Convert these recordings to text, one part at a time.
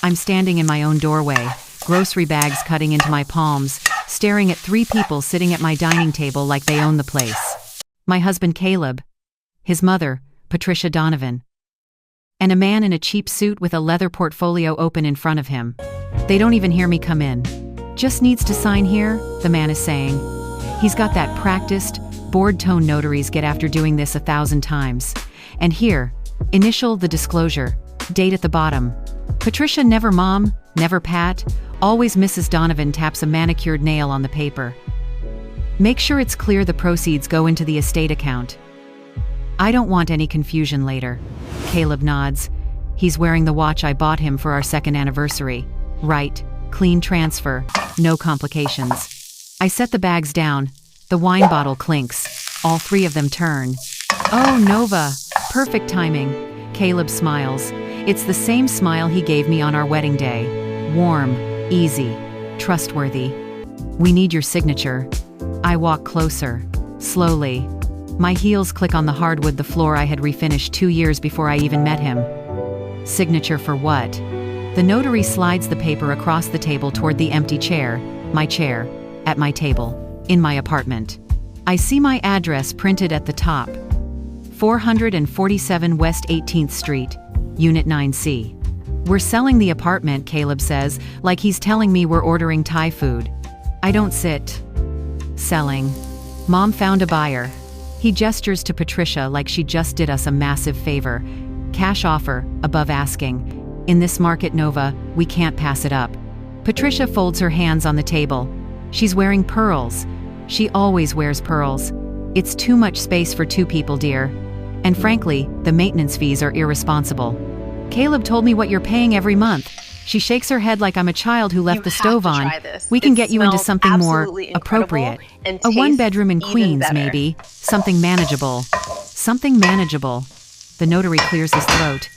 I'm standing in my own doorway, grocery bags cutting into my palms, staring at 3 people sitting at my dining table like they own the place. My husband Caleb, his mother, Patricia Donovan, and a man in a cheap suit with a leather portfolio open in front of him. They don't even hear me come in. Just needs to sign here, the man is saying. He's got that practiced, bored tone notaries get after doing this 1,000 times. And here, initial the disclosure, date at the bottom. Patricia never mom, never Pat, always Mrs. Donovan taps a manicured nail on the paper. Make sure it's clear the proceeds go into the estate account. I don't want any confusion later. Caleb nods. He's wearing the watch I bought him for our 2nd anniversary. Right, clean transfer, no complications. I set the bags down. The wine bottle clinks. All 3 of them turn. Oh, Nova, perfect timing. Caleb smiles. It's the same smile he gave me on our wedding day. Warm, easy, trustworthy. We need your signature. I walk closer, slowly. My heels click on the hardwood, the floor I had refinished 2 years before I even met him. Signature for what? The notary slides the paper across the table toward the empty chair, at my table, in my apartment. I see my address printed at the top. 447 West 18th Street, Unit 9C. We're selling the apartment, Caleb says, like he's telling me we're ordering Thai food. I don't sit. Selling. Mom found a buyer. He gestures to Patricia like she just did us a massive favor. Cash offer, above asking. In this market, Nova, we can't pass it up. Patricia folds her hands on the table. She's wearing pearls. She always wears pearls. It's too much space for 2 people, dear. And frankly, the maintenance fees are irresponsible. Caleb told me what you're paying every month. She shakes her head like I'm a child who left the stove on. We can get you into something more appropriate. A 1-bedroom in Queens, maybe. Something manageable. Something manageable. The notary clears his throat.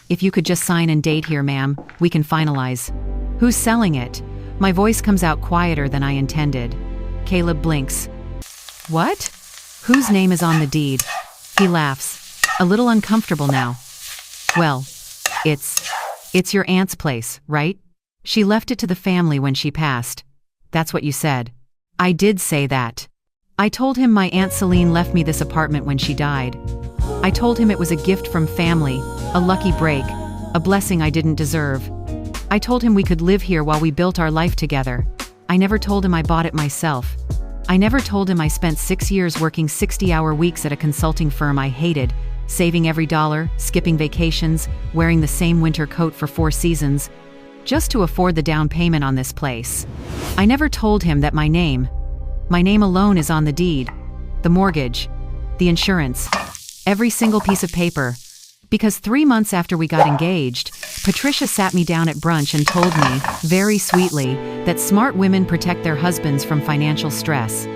If you could just sign and date here, ma'am, we can finalize. Who's selling it? My voice comes out quieter than I intended. Caleb blinks. What? Whose name is on the deed? He laughs. A little uncomfortable now. Well, it's your aunt's place, right? She left it to the family when she passed. That's what you said. I did say that. I told him my Aunt Celine left me this apartment when she died. I told him it was a gift from family, a lucky break, a blessing I didn't deserve. I told him we could live here while we built our life together. I never told him I bought it myself. I never told him I spent 6 years working 60-hour weeks at a consulting firm I hated, saving every dollar, skipping vacations, wearing the same winter coat for 4 seasons, just to afford the down payment on this place. I never told him that my name alone is on the deed, the mortgage, the insurance, every single piece of paper. Because 3 months after we got engaged, Patricia sat me down at brunch and told me, very sweetly, that smart women protect their husbands from financial stress.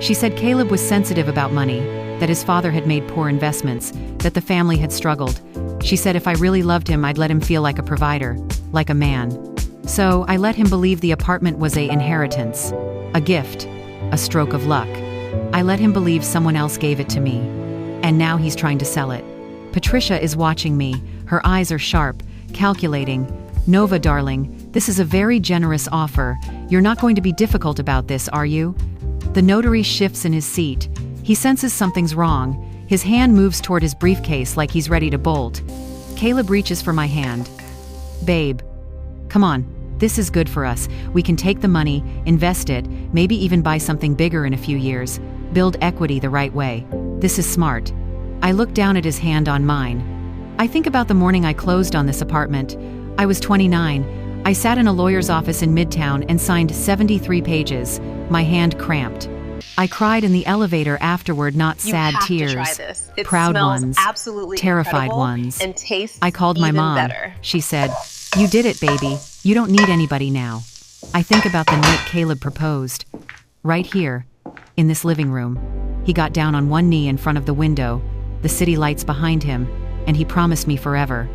She said Caleb was sensitive about money, that his father had made poor investments, that the family had struggled. She said if I really loved him, I'd let him feel like a provider, like a man. So I let him believe the apartment was an inheritance, a gift, a stroke of luck. I let him believe someone else gave it to me. And now he's trying to sell it. Patricia is watching me. Her eyes are sharp, calculating. Nova, darling, this is a very generous offer. You're not going to be difficult about this, are you? The notary shifts in his seat. He senses something's wrong. His hand moves toward his briefcase like he's ready to bolt. Caleb reaches for my hand. Babe, come on. This is good for us. We can take the money, invest it, maybe even buy something bigger in a few years. Build equity the right way. This is smart. I look down at his hand on mine. I think about the morning I closed on this apartment. I was 29. I sat in a lawyer's office in Midtown and signed 73 pages. My hand cramped. I cried in the elevator afterward, not sad tears. Proud ones, terrified ones. I called my mom. She said, "You did it, baby. You don't need anybody now." I think about the night Caleb proposed. Right here, in this living room. He got down on one knee in front of the window, the city lights behind him, and he promised me forever.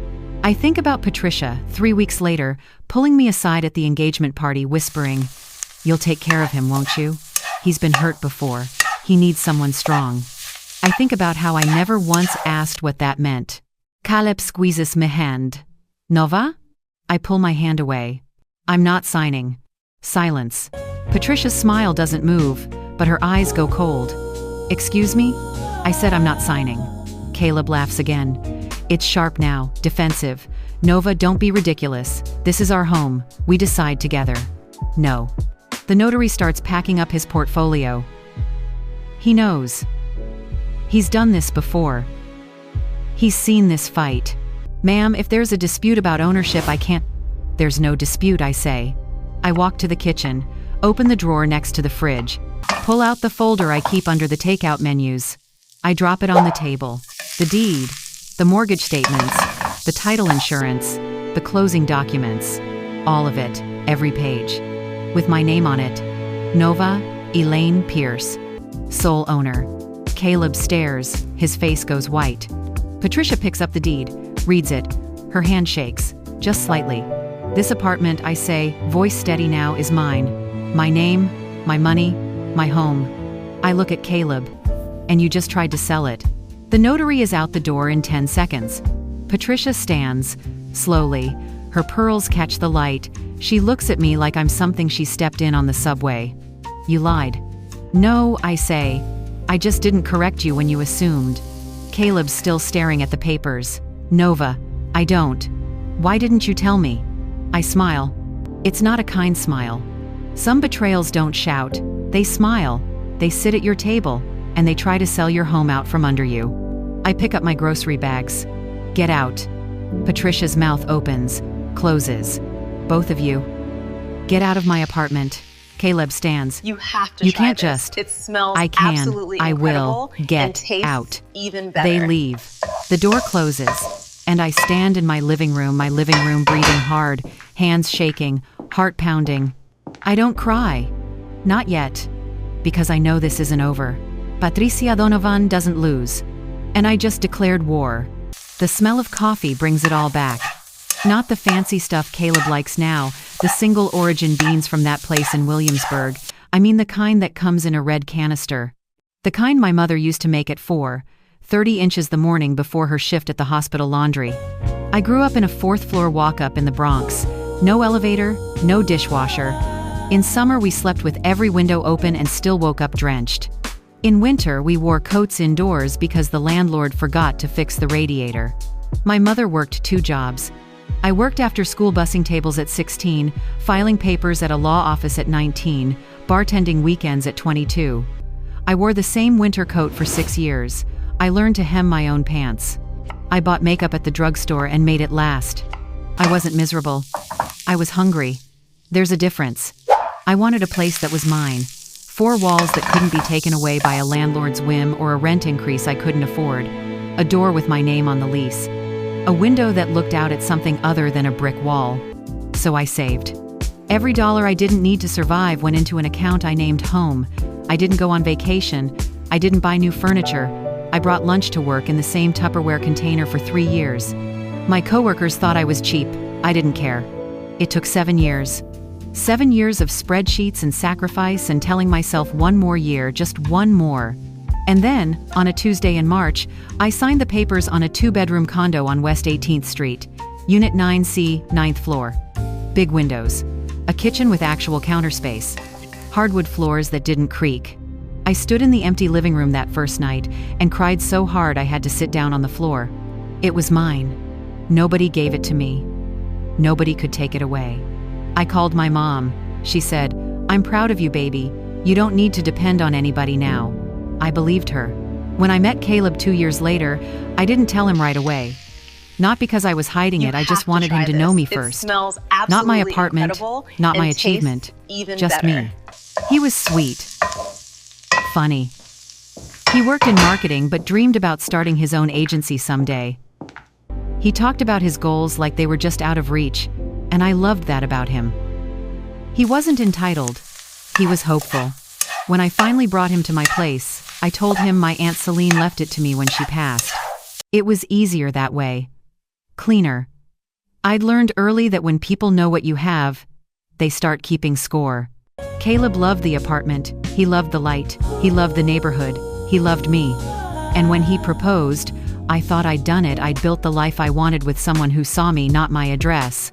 I think about Patricia, 3 weeks later, pulling me aside at the engagement party, whispering, "You'll take care of him, won't you? He's been hurt before. He needs someone strong." I think about how I never once asked what that meant. Caleb squeezes my hand. Nova? I pull my hand away. I'm not signing. Silence. Patricia's smile doesn't move, but her eyes go cold. Excuse me? I said I'm not signing. Caleb laughs again. It's sharp now, defensive. Nova, don't be ridiculous. This is our home. We decide together. No. The notary starts packing up his portfolio. He knows. He's done this before. He's seen this fight. Ma'am, if there's a dispute about ownership, I can't. There's no dispute, I say. I walk to the kitchen, open the drawer next to the fridge, pull out the folder I keep under the takeout menus. I drop it on the table. The deed, the mortgage statements, the title insurance, the closing documents. All of it, every page. With my name on it. Nova, Elaine Pierce. Sole owner. Caleb stares, his face goes white. Patricia picks up the deed, reads it. Her hand shakes, just slightly. This apartment, I say, voice steady now, is mine. My name, my money, my home. I look at Caleb. And you just tried to sell it. The notary is out the door in 10 seconds. Patricia stands, slowly. Her pearls catch the light. She looks at me like I'm something she stepped in on the subway. You lied. No, I say. I just didn't correct you when you assumed. Caleb's still staring at the papers. Nova, I don't. Why didn't you tell me? I smile. It's not a kind smile. Some betrayals don't shout. They smile. They sit at your table, and they try to sell your home out from under you. I pick up my grocery bags. Get out. Patricia's mouth opens, closes. Both of you. Get out of my apartment. Caleb stands. You have to You try can't this. just. It smells I can. absolutely I incredible will. Get and tastes out. even better. They leave. The door closes, and I stand in my living room breathing hard, hands shaking, heart pounding. I don't cry. Not yet. Because I know this isn't over. Patricia Donovan doesn't lose. And I just declared war. The smell of coffee brings it all back. Not the fancy stuff Caleb likes now, the single origin beans from that place in Williamsburg. I mean the kind that comes in a red canister. The kind my mother used to make at 4:30 inches the morning before her shift at the hospital laundry. I grew up in a 4th-floor walk-up in the Bronx. No elevator, no dishwasher. In summer we slept with every window open and still woke up drenched. In winter we wore coats indoors because the landlord forgot to fix the radiator. My mother worked 2 jobs. I worked after school busing tables at 16, filing papers at a law office at 19, bartending weekends at 22. I wore the same winter coat for 6 years. I learned to hem my own pants. I bought makeup at the drugstore and made it last. I wasn't miserable. I was hungry. There's a difference. I wanted a place that was mine. 4 walls that couldn't be taken away by a landlord's whim or a rent increase I couldn't afford. A door with my name on the lease. A window that looked out at something other than a brick wall. So I saved. Every dollar I didn't need to survive went into an account I named home. I didn't go on vacation. I didn't buy new furniture. I brought lunch to work in the same Tupperware container for 3 years. My coworkers thought I was cheap. I didn't care. It took 7 years. 7 years of spreadsheets and sacrifice and telling myself one more year, just one more. And then, on a Tuesday in March, I signed the papers on a 2-bedroom condo on West 18th Street, Unit 9C, 9th floor. Big windows. A kitchen with actual counter space. Hardwood floors that didn't creak. I stood in the empty living room that first night and cried so hard I had to sit down on the floor. It was mine. Nobody gave it to me. Nobody could take it away. I called my mom. She said, "I'm proud of you, baby. You don't need to depend on anybody now." I believed her. When I met Caleb 2 years later, I didn't tell him right away. Not because I was hiding it, I just wanted him to know me first. Not my apartment, not my achievement, just me. He was sweet. Funny. He worked in marketing but dreamed about starting his own agency someday. He talked about his goals like they were just out of reach, and I loved that about him. He wasn't entitled. He was hopeful. When I finally brought him to my place, I told him my Aunt Celine left it to me when she passed. It was easier that way. Cleaner. I'd learned early that when people know what you have, they start keeping score. Caleb loved the apartment, he loved the light, he loved the neighborhood, he loved me. And when he proposed, I thought I'd done it, I'd built the life I wanted with someone who saw me, not my address.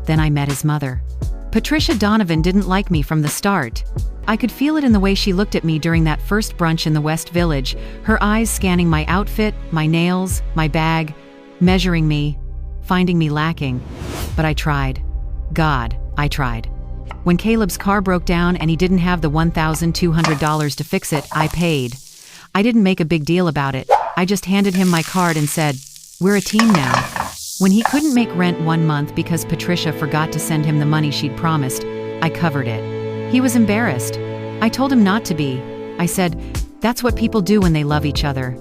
Then I met his mother. Patricia Donovan didn't like me from the start. I could feel it in the way she looked at me during that first brunch in the West Village, her eyes scanning my outfit, my nails, my bag, measuring me, finding me lacking. But I tried. God, I tried. When Caleb's car broke down and he didn't have the $1,200 to fix it, I paid. I didn't make a big deal about it. I just handed him my card and said, "We're a team now." When he couldn't make rent 1 month because Patricia forgot to send him the money she'd promised, I covered it. He was embarrassed. I told him not to be. I said, "That's what people do when they love each other."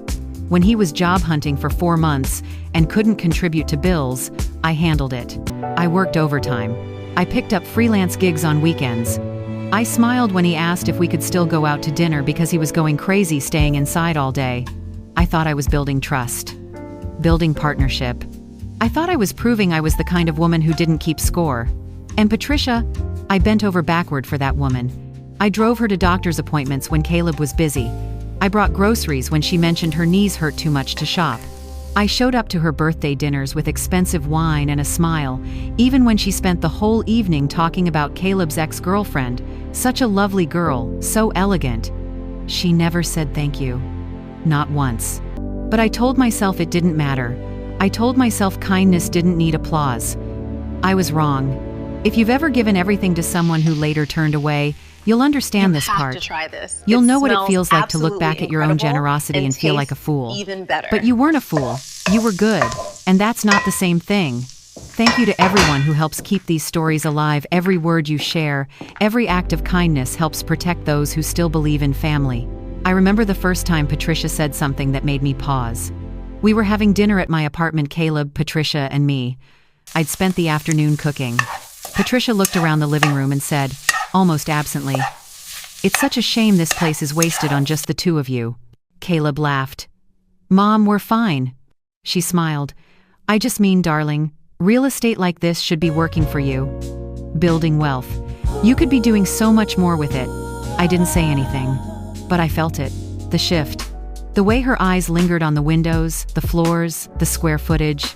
When he was job hunting for 4 months and couldn't contribute to bills, I handled it. I worked overtime. I picked up freelance gigs on weekends. I smiled when he asked if we could still go out to dinner because he was going crazy staying inside all day. I thought I was building trust, building partnership. I thought I was proving I was the kind of woman who didn't keep score. And Patricia, I bent over backward for that woman. I drove her to doctor's appointments when Caleb was busy. I brought groceries when she mentioned her knees hurt too much to shop. I showed up to her birthday dinners with expensive wine and a smile, even when she spent the whole evening talking about Caleb's ex-girlfriend, such a lovely girl, so elegant. She never said thank you. Not once. But I told myself it didn't matter. I told myself kindness didn't need applause. I was wrong. If you've ever given everything to someone who later turned away, you'll understand this part. You have to try this. You'll know what it feels like to look back at your own generosity and feel like a fool. Even better. But you weren't a fool. You were good. And that's not the same thing. Thank you to everyone who helps keep these stories alive. Every word you share, every act of kindness helps protect those who still believe in family. I remember the first time Patricia said something that made me pause. We were having dinner at my apartment, Caleb, Patricia, and me. I'd spent the afternoon cooking. Patricia looked around the living room and said, almost absently, "It's such a shame this place is wasted on just the two of you." Caleb laughed. "Mom, we're fine." She smiled. "I just mean, darling, real estate like this should be working for you. Building wealth. You could be doing so much more with it." I didn't say anything, but I felt it. The shift. The way her eyes lingered on the windows, the floors, the square footage.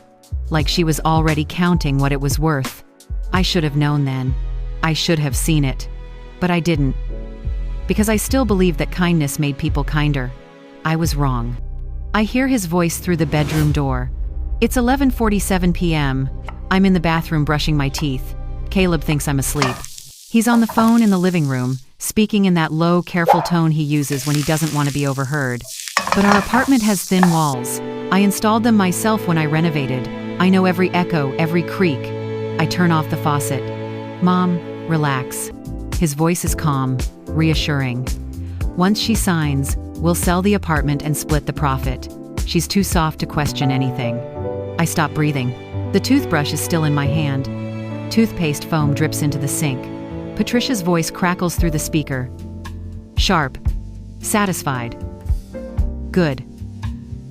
Like she was already counting what it was worth. I should have known then. I should have seen it. But I didn't. Because I still believed that kindness made people kinder. I was wrong. I hear his voice through the bedroom door. It's 11:47 p.m. I'm in the bathroom brushing my teeth. Caleb thinks I'm asleep. He's on the phone in the living room, speaking in that low, careful tone he uses when he doesn't want to be overheard. But our apartment has thin walls. I installed them myself when I renovated. I know every echo, every creak. I turn off the faucet. "Mom, relax." His voice is calm, reassuring. "Once she signs, we'll sell the apartment and split the profit." She's too soft to question anything. I stop breathing. The toothbrush is still in my hand. Toothpaste foam drips into the sink. Patricia's voice crackles through the speaker. Sharp. Satisfied. Good.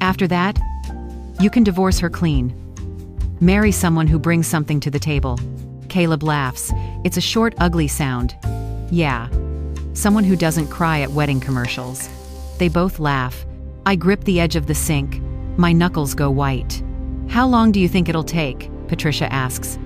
After that, you can divorce her clean. Marry someone who brings something to the table. Caleb laughs. It's a short, ugly sound. Yeah. Someone who doesn't cry at wedding commercials. They both laugh. I grip the edge of the sink. My knuckles go white. "How long do you think it'll take?" Patricia asks.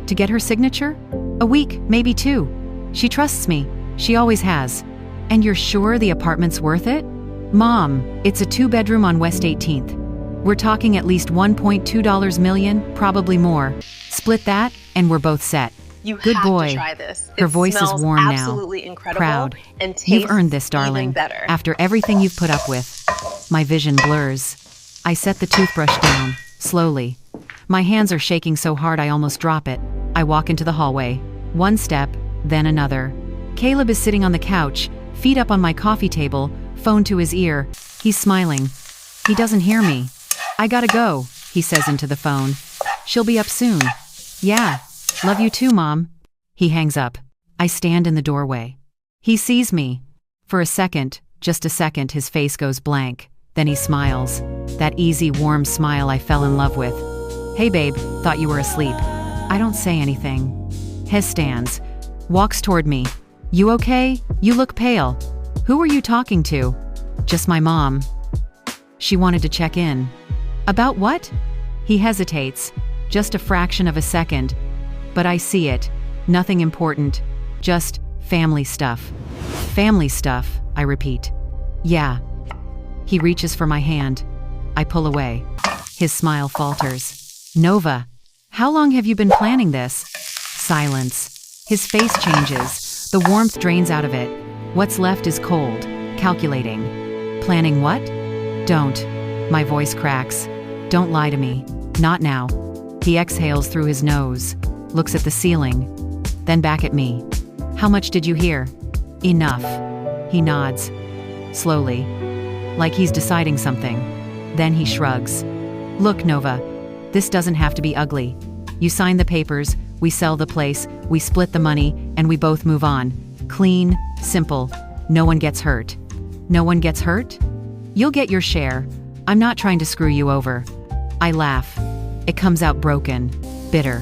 "To get her signature? A week, maybe 2. She trusts me. She always has." "And you're sure the apartment's worth it?" "Mom, it's a 2-bedroom on West 18th. We're talking at least $1.2 million, probably more. Split that, and we're both set." You Good have boy. to try this. Her It voice is smells warm now. absolutely incredible Proud. and tastes You've earned this, darling. even better. After everything you've put up with. My vision blurs. I set the toothbrush down, slowly. My hands are shaking so hard I almost drop it. I walk into the hallway. One step, then another. Caleb is sitting on the couch, feet up on my coffee table, phone to his ear. He's smiling. He doesn't hear me. "I gotta go," he says into the phone. "She'll be up soon." "Yeah. Love you too, Mom." He hangs up. I stand in the doorway. He sees me. For a second, just a second, his face goes blank. Then he smiles. That easy, warm smile I fell in love with. "Hey babe, thought you were asleep." I don't say anything. Hez stands. Walks toward me. "You okay? You look pale." "Who were you talking to?" "Just my mom. She wanted to check in." "About what?" He hesitates. Just a fraction of a second. But I see it. Nothing important. Just family stuff. Family stuff, I repeat. Yeah. He reaches for my hand. I pull away. His smile falters. Nova, how long have you been planning this? Silence. His face changes. The warmth drains out of it. What's left is cold. Calculating. Planning what? Don't. My voice cracks. Don't lie to me. Not now. He exhales through his nose. Looks at the ceiling. Then back at me. How much did you hear? Enough. He nods. Slowly. Like he's deciding something. Then he shrugs. Look, Nova. This doesn't have to be ugly. You sign the papers, we sell the place, we split the money, and we both move on. Clean, simple. No one gets hurt. No one gets hurt? You'll get your share. I'm not trying to screw you over. I laugh. It comes out broken, bitter.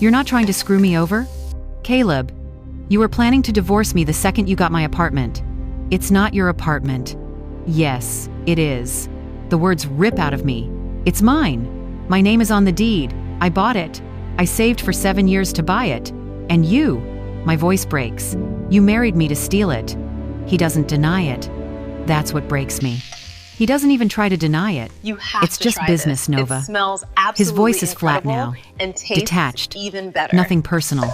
You're not trying to screw me over? Caleb, you were planning to divorce me the second you got my apartment. It's not your apartment. Yes, it is. The words rip out of me. It's mine. My name is on the deed. I bought it. I saved for 7 years to buy it. And you, my voice breaks. You married me to steal it. He doesn't deny it. That's what breaks me. He doesn't even try to deny it. You have it's to just try business, this. Nova. It smells absolutely His voice is flat now. And tastes detached. even better. Nothing personal.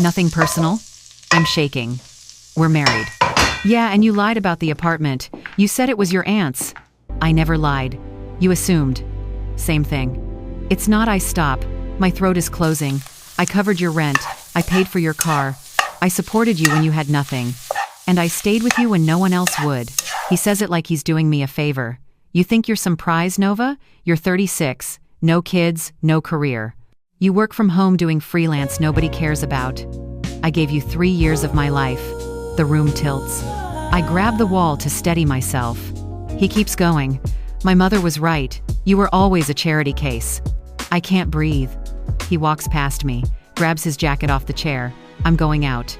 Nothing personal? I'm shaking. We're married. Yeah, and you lied about the apartment. You said it was your aunt's. I never lied. You assumed. Same thing. It's not I stop. My throat is closing. I covered your rent. I paid for your car. I supported you when you had nothing. And I stayed with you when no one else would. He says it like he's doing me a favor. You think you're some prize, Nova? You're 36. No kids, no career. You work from home doing freelance nobody cares about. I gave you 3 years of my life. The room tilts. I grab the wall to steady myself. He keeps going. My mother was right. You were always a charity case. I can't breathe. He walks past me, grabs his jacket off the chair. I'm going out.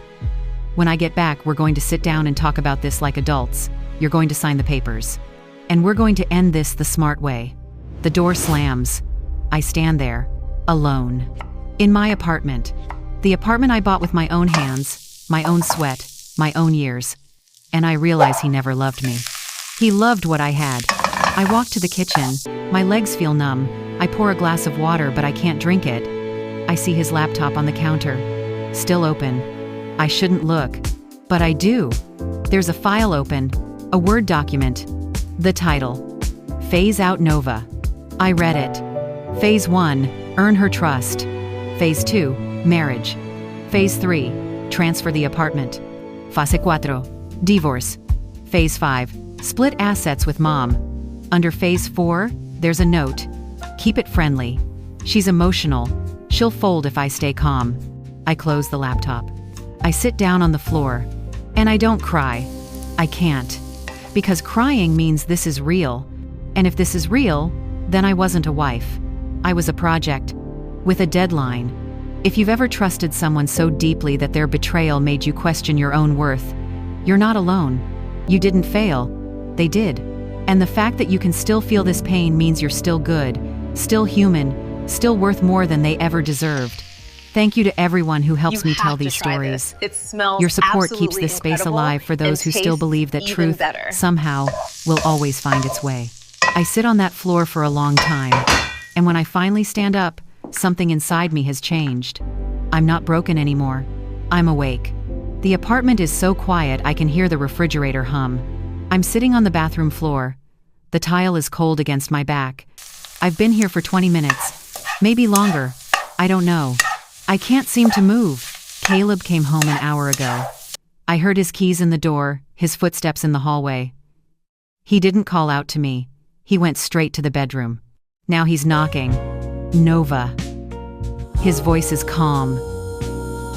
When I get back, we're going to sit down and talk about this like adults. You're going to sign the papers. And we're going to end this the smart way. The door slams. I stand there, alone. In my apartment. The apartment I bought with my own hands, my own sweat, my own years. And I realize he never loved me. He loved what I had. I walk to the kitchen. My legs feel numb. I pour a glass of water, but I can't drink it. I see his laptop on the counter. Still open. I shouldn't look. But I do. There's a file open. A Word document. The title. Phase Out Nova. I read it. Phase 1. Earn her trust. Phase 2. Marriage. Phase 3. Transfer the apartment. Fase 4. Divorce. Phase 5. Split assets with mom. Under Phase 4, there's a note. Keep it friendly. She's emotional. She'll fold if I stay calm. I close the laptop. I sit down on the floor. And I don't cry. I can't. Because crying means this is real. And if this is real, then I wasn't a wife. I was a project. With a deadline. If you've ever trusted someone so deeply that their betrayal made you question your own worth, you're not alone. You didn't fail. They did. And the fact that you can still feel this pain means you're still good, still human, still worth more than they ever deserved. Thank you to everyone who helps me tell these stories. It smells Your support keeps absolutely this space incredible alive for those who and still tastes believe that even truth, better. somehow, will always find its way. I sit on that floor for a long time. And when I finally stand up, something inside me has changed. I'm not broken anymore. I'm awake. The apartment is so quiet I can hear the refrigerator hum. I'm sitting on the bathroom floor. The tile is cold against my back. I've been here for 20 minutes. Maybe longer. I don't know. I can't seem to move. Caleb came home an hour ago. I heard his keys in the door, his footsteps in the hallway. He didn't call out to me. He went straight to the bedroom. Now he's knocking. Nova. His voice is calm,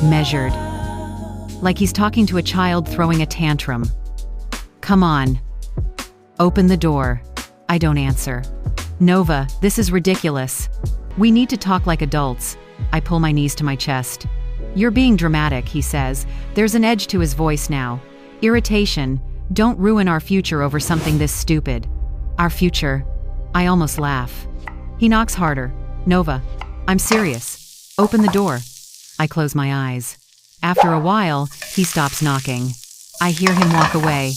measured, like he's talking to a child throwing a tantrum. Come on. Open the door. I don't answer. Nova, this is ridiculous. We need to talk like adults. I pull my knees to my chest. You're being dramatic, he says. There's an edge to his voice now. Irritation. Don't ruin our future over something this stupid. Our future. I almost laugh. He knocks harder. Nova, I'm serious. Open the door. I close my eyes. After a while, he stops knocking. I hear him walk away.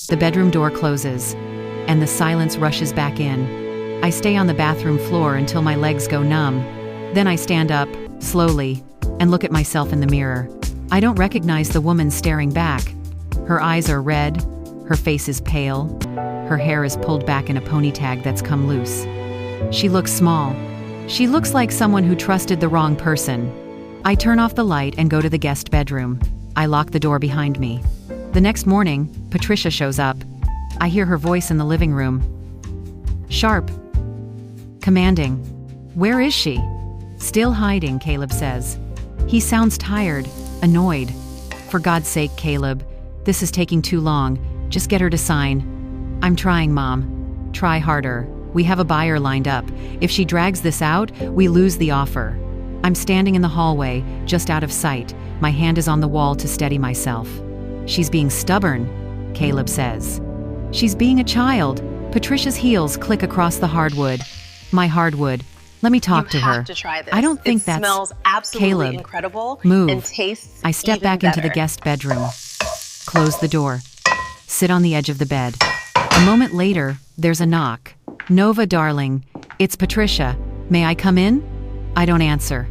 The bedroom door closes, and the silence rushes back in. I stay on the bathroom floor until my legs go numb. Then I stand up, slowly, and look at myself in the mirror. I don't recognize the woman staring back. Her eyes are red, her face is pale, her hair is pulled back in a ponytail that's come loose. She looks small. She looks like someone who trusted the wrong person. I turn off the light and go to the guest bedroom. I lock the door behind me. The next morning, Patricia shows up. I hear her voice in the living room. Sharp. Commanding. Where is she? Still hiding, Caleb says. He sounds tired, annoyed. For God's sake, Caleb, this is taking too long. Just get her to sign. I'm trying, Mom. Try harder. We have a buyer lined up. If she drags this out, we lose the offer. I'm standing in the hallway, just out of sight. My hand is on the wall to steady myself. She's being stubborn, Caleb says. She's being a child. Patricia's heels click across the hardwood. My hardwood. Let me talk to her. You have to try this. I don't think that smells absolutely Caleb, incredible. Move. And tastes I step even back into the better. guest bedroom. Close the door. Sit on the edge of the bed. A moment later, there's a knock. Nova, darling. It's Patricia. May I come in? I don't answer.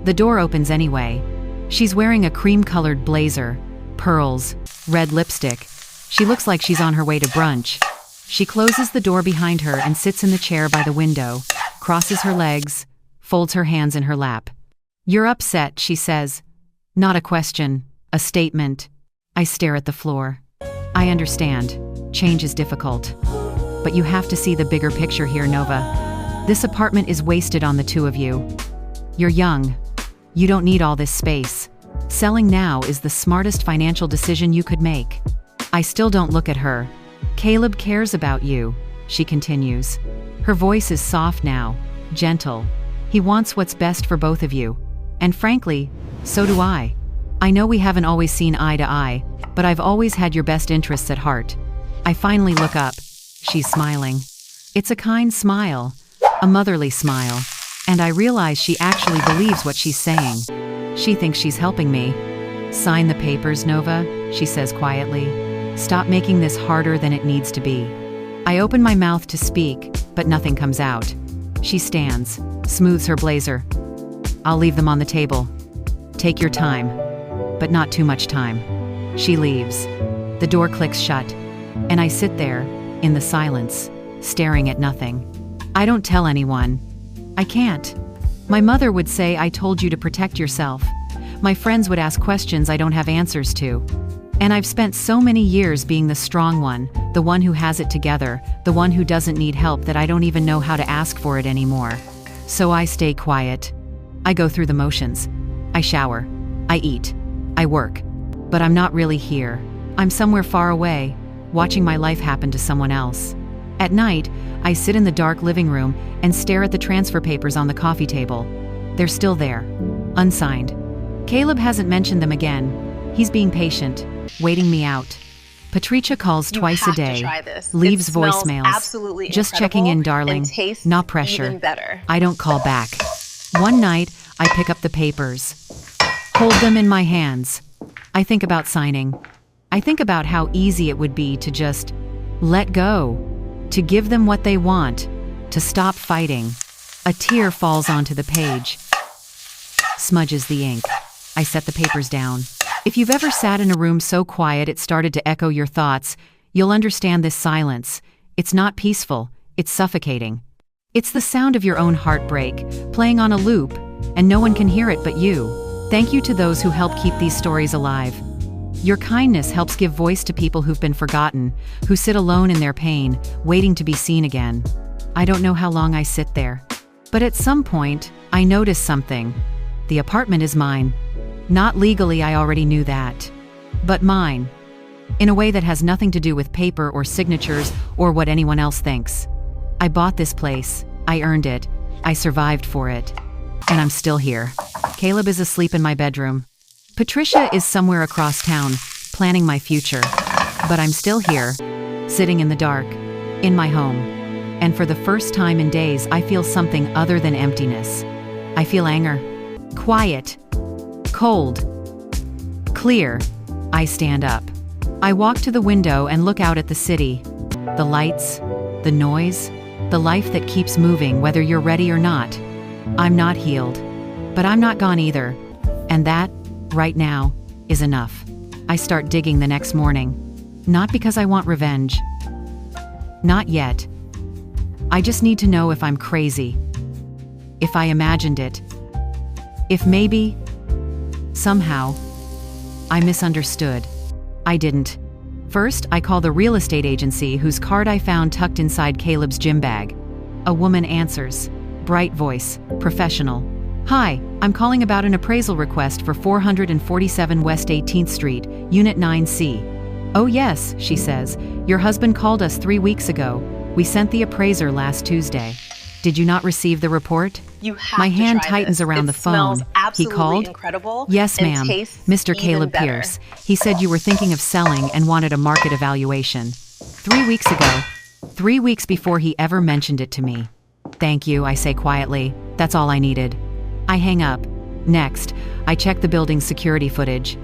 The door opens anyway. She's wearing a cream-colored blazer, pearls, red lipstick. She looks like she's on her way to brunch. She closes the door behind her and sits in the chair by the window, crosses her legs, folds her hands in her lap. You're upset, she says. Not a question, a statement. I stare at the floor. I understand. Change is difficult. But you have to see the bigger picture here, Nova. This apartment is wasted on the two of you. You're young. You don't need all this space. Selling now is the smartest financial decision you could make. I still don't look at her. Caleb cares about you, she continues. Her voice is soft now, gentle. He wants what's best for both of you. And frankly, so do I. I know we haven't always seen eye to eye, but I've always had your best interests at heart. I finally look up. She's smiling. It's a kind smile, a motherly smile. And I realize she actually believes what she's saying. She thinks she's helping me. Sign the papers, Nova, she says quietly. Stop making this harder than it needs to be. I open my mouth to speak, but nothing comes out. She stands, smooths her blazer. I'll leave them on the table. Take your time, but not too much time. She leaves. The door clicks shut, and I sit there, in the silence, staring at nothing. I don't tell anyone. I can't. My mother would say I told you to protect yourself. My friends would ask questions I don't have answers to. And I've spent so many years being the strong one, the one who has it together, the one who doesn't need help that I don't even know how to ask for it anymore. So I stay quiet. I go through the motions. I shower. I eat. I work. But I'm not really here. I'm somewhere far away, watching my life happen to someone else. At night, I sit in the dark living room and stare at the transfer papers on the coffee table. They're still there, unsigned. Caleb hasn't mentioned them again. He's being patient, waiting me out. Patricia calls twice a day, leaves voicemails. Just checking in, darling. Not pressure. Even better. I don't call back. One night, I pick up the papers, hold them in my hands. I think about signing. I think about how easy it would be to just let go, to give them what they want, to stop fighting. A tear falls onto the page, smudges the ink. I set the papers down. If you've ever sat in a room so quiet it started to echo your thoughts, you'll understand this silence. It's not peaceful, it's suffocating. It's the sound of your own heartbreak, playing on a loop, and no one can hear it but you. Thank you to those who help keep these stories alive. Your kindness helps give voice to people who've been forgotten, who sit alone in their pain, waiting to be seen again. I don't know how long I sit there. But at some point, I notice something. The apartment is mine. Not legally, I already knew that. But mine. In a way that has nothing to do with paper or signatures or what anyone else thinks. I bought this place. I earned it. I survived for it. And I'm still here. Caleb is asleep in my bedroom. Patricia is somewhere across town, planning my future. But I'm still here, sitting in the dark, in my home. And for the first time in days, I feel something other than emptiness. I feel anger. Quiet. Cold. Clear. I stand up. I walk to the window and look out at the city. The lights, the noise, the life that keeps moving whether you're ready or not. I'm not healed, but I'm not gone either. And that, right now, is enough. I start digging the next morning. Not because I want revenge. Not yet. I just need to know if I'm crazy. If I imagined it. If maybe, somehow, I misunderstood. I didn't. First, I call the real estate agency whose card I found tucked inside Caleb's gym bag. A woman answers. Bright voice, professional. Hi, I'm calling about an appraisal request for 447 West 18th Street, Unit 9C. Oh yes, she says. Your husband called us 3 weeks ago. We sent the appraiser last Tuesday. Did you not receive the report? You have My to hand try tightens this. around It the phone. smells He absolutely called? incredible. Yes, and ma'am. tastes Mr. even Caleb better. Pierce. He said you were thinking of selling and wanted a market evaluation. 3 weeks ago. 3 weeks before he ever mentioned it to me. Thank you, I say quietly. That's all I needed. I hang up. Next, I check the building's security footage.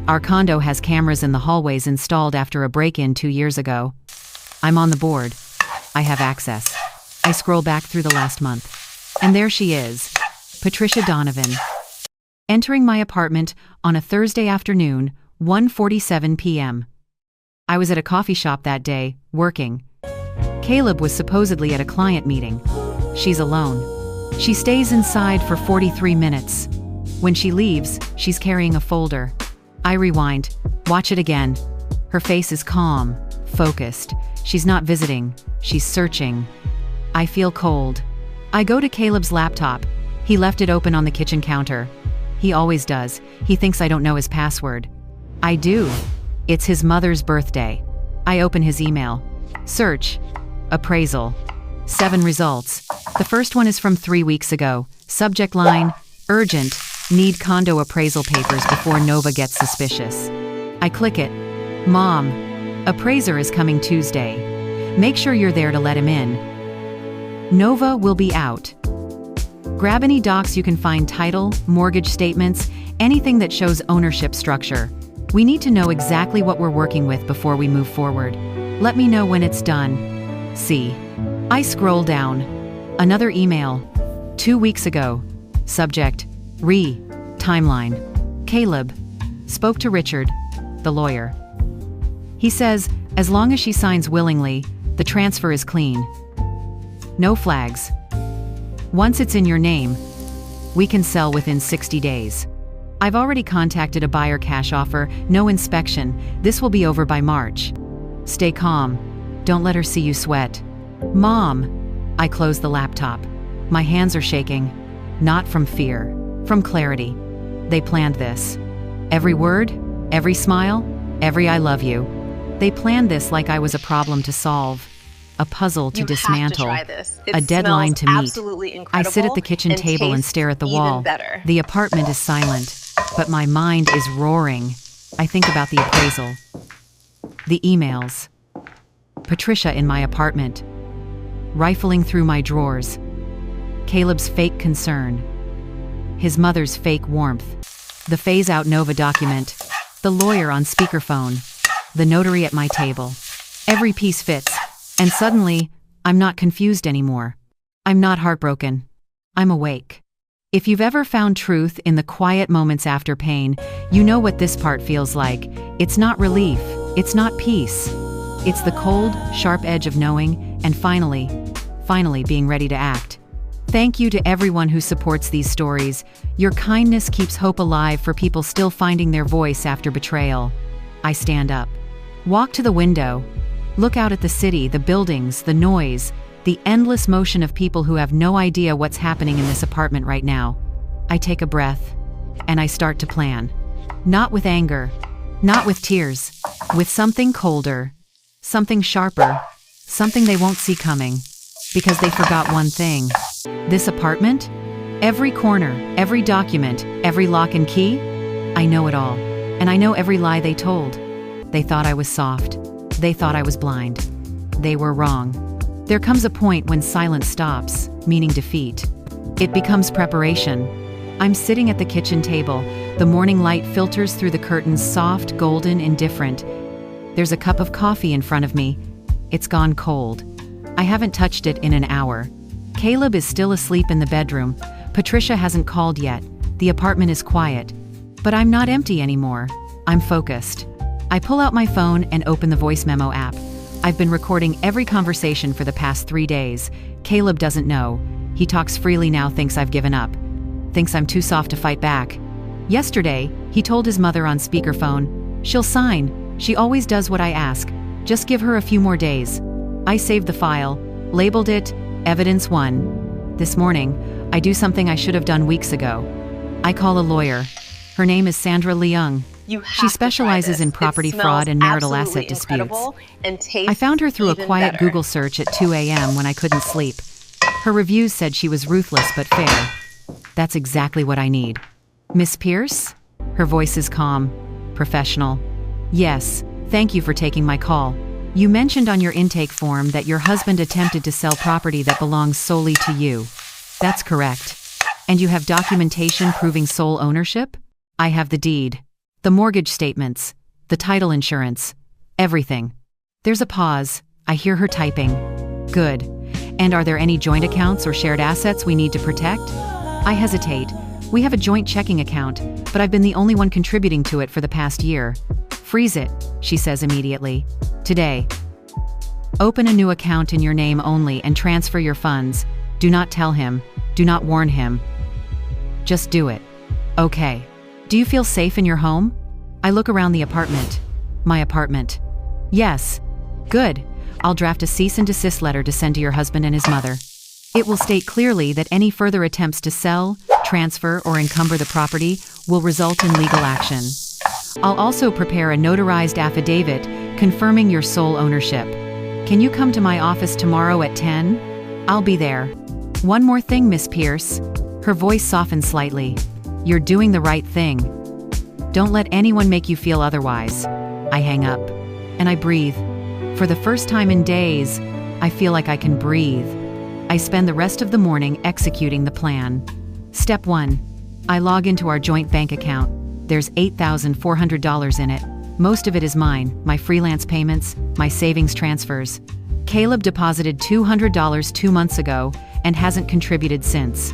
Our condo has cameras in the hallways installed after a break-in 2 years ago. I'm on the board. I have access. I scroll back through the last month. And there she is, Patricia Donovan. Entering my apartment on a Thursday afternoon, 1:47 p.m. I was at a coffee shop that day, working. Caleb was supposedly at a client meeting. She's alone. She stays inside for 43 minutes. When she leaves, she's carrying a folder. I rewind, watch it again. Her face is calm, focused. She's not visiting, she's searching. I feel cold. I go to Caleb's laptop. He left it open on the kitchen counter. He always does. He thinks I don't know his password. I do. It's his mother's birthday. I open his email. Search. Appraisal. 7 results. The first one is from 3 weeks ago. Subject line, urgent. Need condo appraisal papers before Nova gets suspicious. I click it. Mom, appraiser is coming Tuesday. Make sure you're there to let him in. Nova will be out. Grab any docs you can find: title, mortgage statements, anything that shows ownership structure. We need to know exactly what we're working with before we move forward. Let me know when it's done. See. I scroll down. Another email. 2 weeks ago. Subject. Timeline. Caleb. Spoke to Richard, the lawyer. He says, as long as she signs willingly, the transfer is clean. No flags. Once it's in your name, we can sell within 60 days. I've already contacted a buyer cash offer, no inspection. This will be over by March. Stay calm. Don't let her see you sweat. Mom. I close the laptop. My hands are shaking. Not from fear, from clarity. They planned this. Every word, every smile, every I love you. They planned this like I was a problem to solve, a puzzle to dismantle, a deadline to meet. I sit at the kitchen table and stare at the wall. The apartment is silent, but my mind is roaring. I think about the appraisal, the emails, Patricia in my apartment, rifling through my drawers, Caleb's fake concern, his mother's fake warmth, the phase-out Nova document, the lawyer on speakerphone, the notary at my table. Every piece fits, and suddenly, I'm not confused anymore. I'm not heartbroken. I'm awake. If you've ever found truth in the quiet moments after pain, you know what this part feels like. It's not relief. It's not peace. It's the cold, sharp edge of knowing, and finally being ready to act. Thank you to everyone who supports these stories. Your kindness keeps hope alive for people still finding their voice after betrayal. I stand up. Walk to the window. Look out at the city, the buildings, the noise, the endless motion of people who have no idea what's happening in this apartment right now. I take a breath, and I start to plan. Not with anger, not with tears, with something colder, something sharper, something they won't see coming. Because they forgot one thing. This apartment? Every corner, every document, every lock and key? I know it all. And I know every lie they told. They thought I was soft. They thought I was blind. They were wrong. There comes a point when silence stops, meaning defeat. It becomes preparation. I'm sitting at the kitchen table, The morning light filters through the curtains, soft, golden, indifferent. There's a cup of coffee in front of me. It's gone cold. I haven't touched it in an hour. Caleb is still asleep in the bedroom. Patricia hasn't called yet. The apartment is quiet. But I'm not empty anymore. I'm focused. I pull out my phone and open the voice memo app. I've been recording every conversation for the past 3 days. Caleb doesn't know. He talks freely now, thinks I've given up. Thinks I'm too soft to fight back. Yesterday, he told his mother on speakerphone, "She'll sign. She always does what I ask. Just give her a few more days." I saved the file, labeled it Evidence 1. This morning, I do something I should have done weeks ago. I call a lawyer. Her name is Sandra Leung. She specializes in property fraud and marital asset disputes. I found her through a quiet Google search at 2 a.m. when I couldn't sleep. Her reviews said she was ruthless but fair. That's exactly what I need. Miss Pierce? Her voice is calm, professional. Yes, thank you for taking my call. You mentioned on your intake form that your husband attempted to sell property that belongs solely to you. That's correct. And you have documentation proving sole ownership? I have the deed, the mortgage statements, the title insurance, everything. There's a pause. I hear her typing. Good. And are there any joint accounts or shared assets we need to protect? I hesitate. We have a joint checking account, but I've been the only one contributing to it for the past year. Freeze it, she says immediately. Today. Open a new account in your name only and transfer your funds. Do not tell him. Do not warn him. Just do it. Okay. Do you feel safe in your home? I look around the apartment. My apartment. Yes. Good. I'll draft a cease and desist letter to send to your husband and his mother. It will state clearly that any further attempts to sell, transfer, or encumber the property will result in legal action. I'll also prepare a notarized affidavit confirming your sole ownership. Can you come to my office tomorrow at 10? I'll be there. One more thing, Miss Pierce. Her voice softens slightly. You're doing the right thing. Don't let anyone make you feel otherwise. I hang up. And I breathe. For the first time in days, I feel like I can breathe. I spend the rest of the morning executing the plan. Step 1. I log into our joint bank account. There's $8,400 in it. Most of it is mine, my freelance payments, my savings transfers. Caleb deposited $200 2 months ago and hasn't contributed since.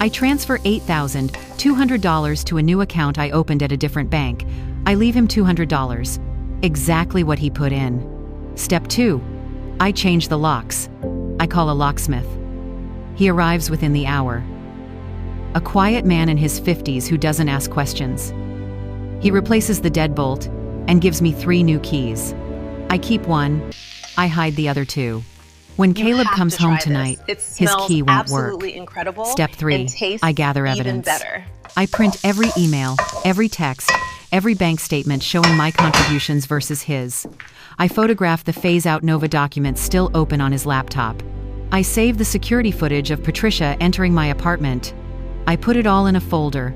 I transfer $8,200 to a new account I opened at a different bank. I leave him $200. Exactly what he put in. Step 2. I change the locks. I call a locksmith. He arrives within the hour. A quiet man in his 50s who doesn't ask questions. He replaces the deadbolt and gives me 3 new keys. I keep one. I hide the other 2. When Caleb comes home tonight, his key won't work. Step 3. I gather evidence. I print every email, every text, every bank statement showing my contributions versus his. I photograph the phase-out Nova document still open on his laptop. I save the security footage of Patricia entering my apartment. I put it all in a folder.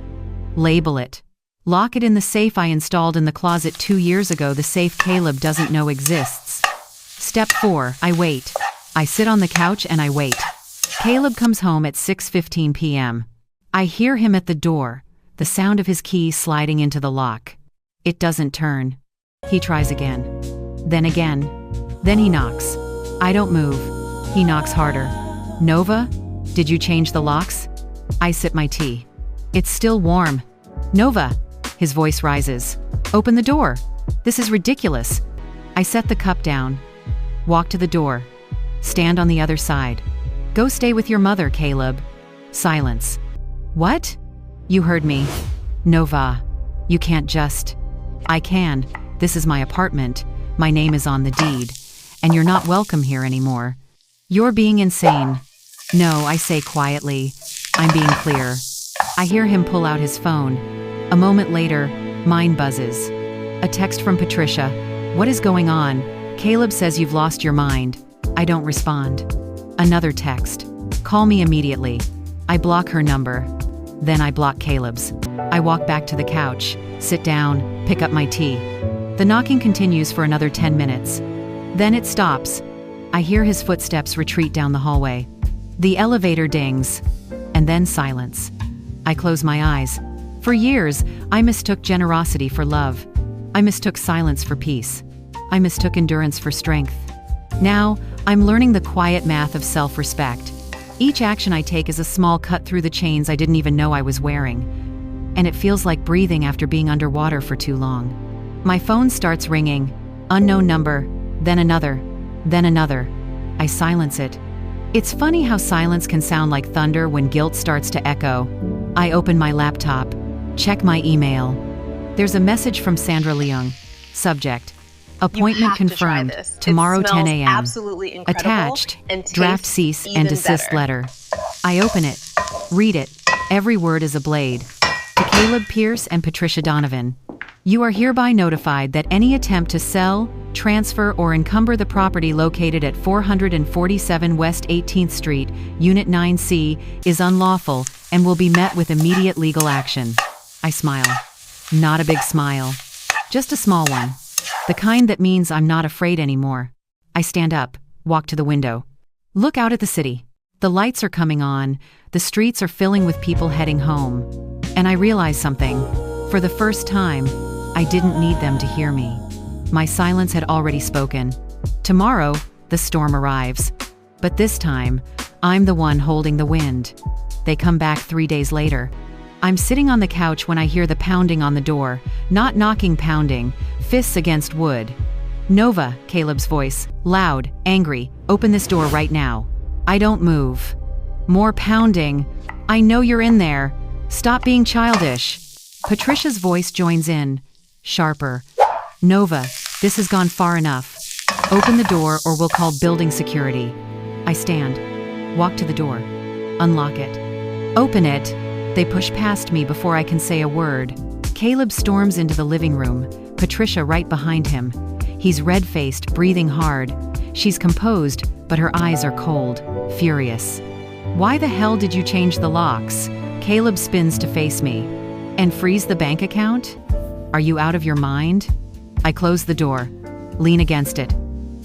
Label it. Lock it in the safe I installed in the closet 2 years ago, the safe Caleb doesn't know exists. Step 4. I wait. I sit on the couch and I wait. Caleb comes home at 6:15 p.m. I hear him at the door, the sound of his key sliding into the lock. It doesn't turn. He tries again. Then again. Then he knocks. I don't move. He knocks harder. Nova? Did you change the locks? I sip my tea. It's still warm. Nova! His voice rises. Open the door. This is ridiculous. I set the cup down. Walk to the door. Stand on the other side. Go stay with your mother, Caleb. Silence. What? You heard me. Nova. You can't just. I can. This is my apartment. My name is on the deed. And you're not welcome here anymore. You're being insane. No, I say quietly. I'm being clear. I hear him pull out his phone. A moment later, mine buzzes. A text from Patricia. What is going on? Caleb says you've lost your mind. I don't respond. Another text. Call me immediately. I block her number. Then I block Caleb's. I walk back to the couch, sit down, pick up my tea. The knocking continues for another 10 minutes. Then it stops. I hear his footsteps retreat down the hallway. The elevator dings. And then silence. I close my eyes. For years, I mistook generosity for love. I mistook silence for peace. I mistook endurance for strength. Now, I'm learning the quiet math of self-respect. Each action I take is a small cut through the chains I didn't even know I was wearing. And it feels like breathing after being underwater for too long. My phone starts ringing. Unknown number, then another, then another. I silence it. It's funny how silence can sound like thunder when guilt starts to echo. I open my laptop, check my email. There's a message from Sandra Leung. Subject: appointment confirmed. Tomorrow 10 a.m. Absolutely incredible. Attached, draft cease and desist letter. I open it, read it. Every word is a blade. To Caleb Pierce and Patricia Donovan. You are hereby notified that any attempt to sell, transfer, or encumber the property located at 447 West 18th Street, Unit 9C, is unlawful and will be met with immediate legal action. I smile. Not a big smile. Just a small one. The kind that means I'm not afraid anymore. I stand up, walk to the window. Look out at the city. The lights are coming on. The streets are filling with people heading home. And I realize something. For the first time, I didn't need them to hear me. My silence had already spoken. Tomorrow, the storm arrives. But this time, I'm the one holding the wind. They come back 3 days later. I'm sitting on the couch when I hear the pounding on the door. Not knocking, pounding. Fists against wood. Nova, Caleb's voice. Loud, angry. Open this door right now. I don't move. More pounding. I know you're in there. Stop being childish. Patricia's voice joins in. Sharper. Nova, this has gone far enough. Open the door or we'll call building security. I stand. Walk to the door. Unlock it. Open it. They push past me before I can say a word. Caleb storms into the living room, Patricia right behind him. He's red-faced, breathing hard. She's composed, but her eyes are cold, furious. Why the hell did you change the locks? Caleb spins to face me. And freeze the bank account? Are you out of your mind? I close the door, lean against it,